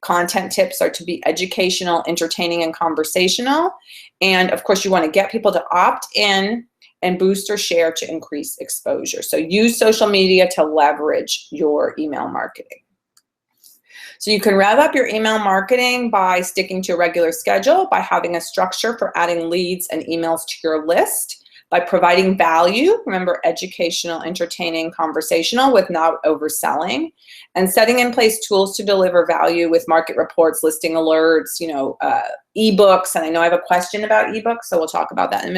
Content tips are to be educational, entertaining, and conversational. And of course, you want to get people to opt in and boost or share to increase exposure. So use social media to leverage your email marketing. So you can rev up your email marketing by sticking to a regular schedule, by having a structure for adding leads and emails to your list, by providing value, remember, educational, entertaining, conversational, with not overselling, and setting in place tools to deliver value with market reports, listing alerts, ebooks. And I know I have a question about ebooks, so we'll talk about that in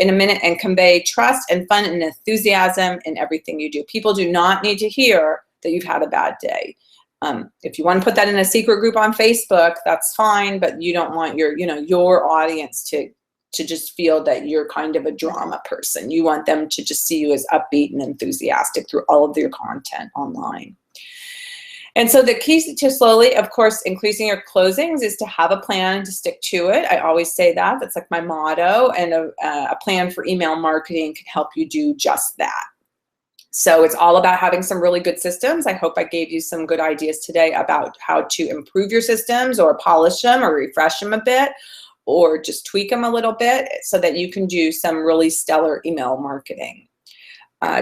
a minute, and convey trust and fun and enthusiasm in everything you do. People do not need to hear that you've had a bad day. If you want to put that in a secret group on Facebook, that's fine, but you don't want your audience to just feel that you're kind of a drama person. You want them to just see you as upbeat and enthusiastic through all of your content online. And so the key to slowly, of course, increasing your closings is to have a plan and to stick to it. I always say that. That's like my motto, and a plan for email marketing can help you do just that. So it's all about having some really good systems. I hope I gave you some good ideas today about how to improve your systems or polish them or refresh them a bit, or just tweak them a little bit so that you can do some really stellar email marketing.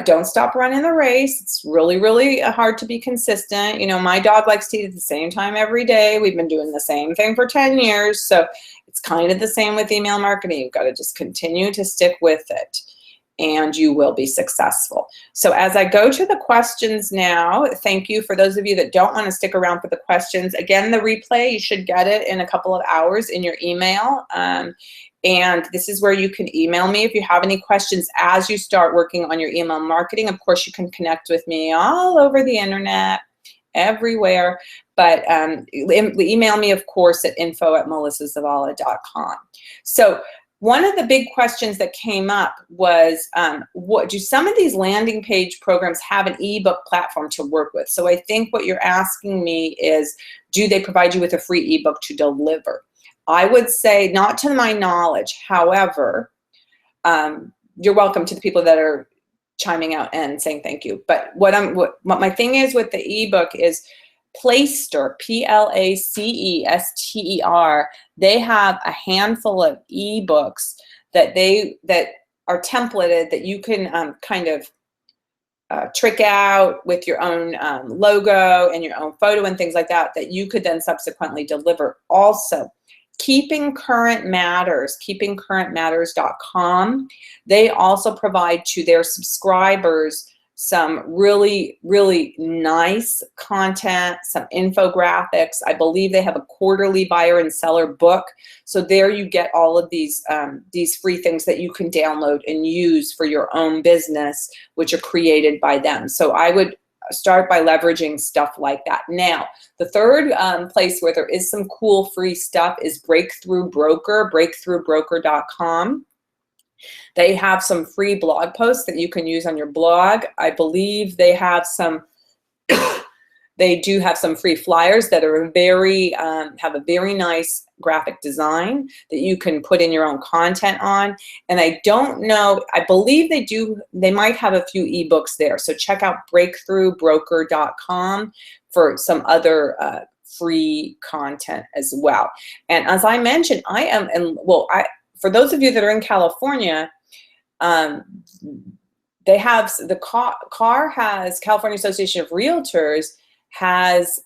Don't stop running the race. It's really, really hard to be consistent. My dog likes to eat at the same time every day. We've been doing the same thing for 10 years. So it's kind of the same with email marketing. You've got to just continue to stick with it, and you will be successful. So as I go to the questions now, thank you for those of you that don't want to stick around for the questions. Again, the replay, you should get it in a couple of hours in your email. And this is where you can email me if you have any questions as you start working on your email marketing. Of course, you can connect with me all over the internet, everywhere. But email me, of course, at info@melissazavala.com. So one of the big questions that came up was, what do some of these landing page programs have an ebook platform to work with? So I think what you're asking me is, do they provide you with a free ebook to deliver? I would say not to my knowledge. However, you're welcome to the people that are chiming out and saying thank you. But what my thing is with the ebook is Placester, Placester. They have a handful of ebooks that are templated that you can kind of trick out with your own logo and your own photo and things like that you could then subsequently deliver. Also, Keeping Current Matters, keepingcurrentmatters.com. They also provide to their subscribers some really, really nice content, some infographics. I believe they have a quarterly buyer and seller book. So there you get all of these free things that you can download and use for your own business, which are created by them. So I would start by leveraging stuff like that. Now, the third place where there is some cool free stuff is Breakthrough Broker, breakthroughbroker.com. They have some free blog posts that you can use on your blog. I believe they have some, they do have some free flyers that are have a very nice graphic design that you can put in your own content on. And I don't know, I believe they might have a few ebooks there. So check out breakthroughbroker.com for some other free content as well. And as I mentioned, for those of you that are in California, they have California Association of Realtors has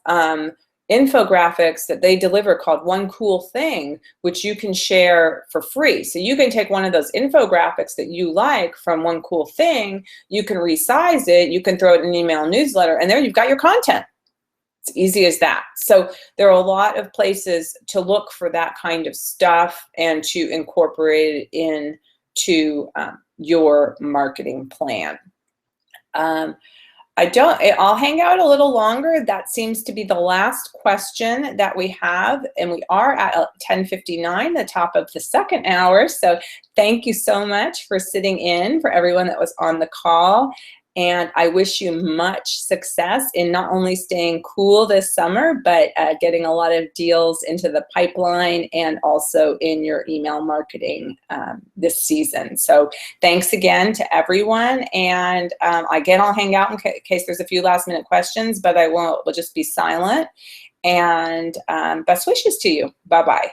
infographics that they deliver called One Cool Thing, which you can share for free. So you can take one of those infographics that you like from One Cool Thing, you can resize it, you can throw it in an email newsletter, and there you've got your content. It's easy as that. So there are a lot of places to look for that kind of stuff and to incorporate it into your marketing plan. I'll hang out a little longer. That seems to be the last question that we have, and we are at 10:59, the top of the second hour. So thank you so much for sitting in, for everyone that was on the call. And I wish you much success in not only staying cool this summer, but getting a lot of deals into the pipeline and also in your email marketing this season. So thanks again to everyone. And again, I'll hang out in case there's a few last minute questions, but we'll just be silent. And best wishes to you. Bye-bye.